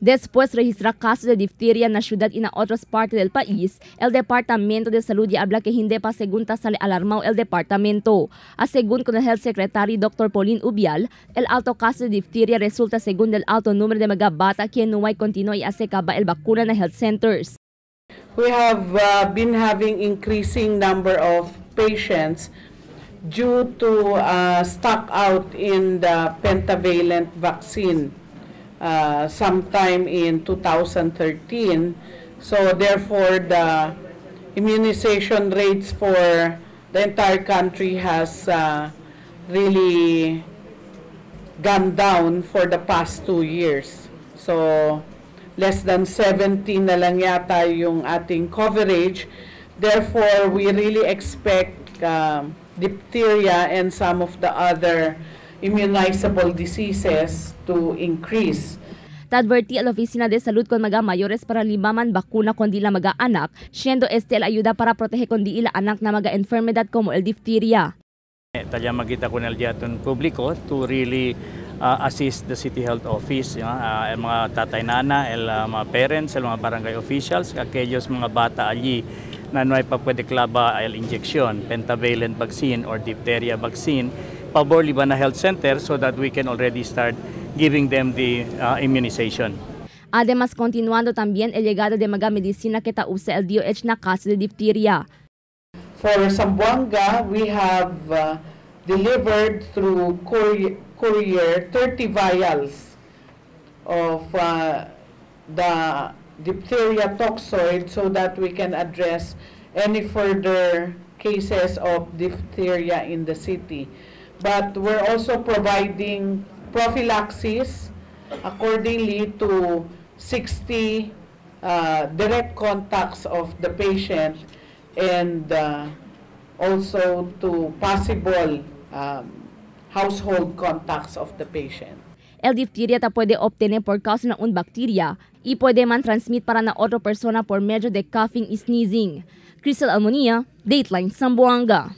Después registra casos de difteria na syudad ina otras partes del país, el Departamento de Salud ya habla que hindi pa segunta sale alarmao el departamento. Según con el Health Secretary Dr. Pauline Ubial, el alto caso de difteria resulta según del alto número de mga bata quien nuway continúa iaseka el bakuna na health centers. We have been having increasing number of patients due to stock out in the pentavalent vaccine sometime in 2013. So therefore the immunization rates for the entire country has really gone down for the past 2 years. So less than 17 na lang yata yung ating coverage. Therefore, we really expect diphtheria and some of the other immunizable diseases to increase. Adverti al Oficina de Salud con mga mayores para limaman bakuna kundi la mga anak, siendo este la ayuda para proteger kundi ila anak na mga enfermedad como el diphtheria. Talya magkita ko nel diaton publiko to really assist the City Health Office, el mga tatay-nana, el mga parents, el mga barangay officials, aquellos mga bata allí na no ay pa pwede klaba el injection, pentavalent vaccine or diphtheria vaccine, pabor liban na health center so that we can already start giving them the immunization. Además, continuando también el llegado de mga medicina que tausa el DOH na caso de diphtheria. For Zamboanga, we have delivered through courier 30 vials of the diphtheria toxoid so that we can address any further cases of diphtheria in the city. But we're also providing prophylaxis accordingly to 60 direct contacts of the patient and also to possible household contacts of the patient. El diphtheria ta puede obtener por causa ng un bacteria y puede man transmit para na otra persona por medio de coughing y sneezing. Crystal Almonia, Dateline, Zamboanga.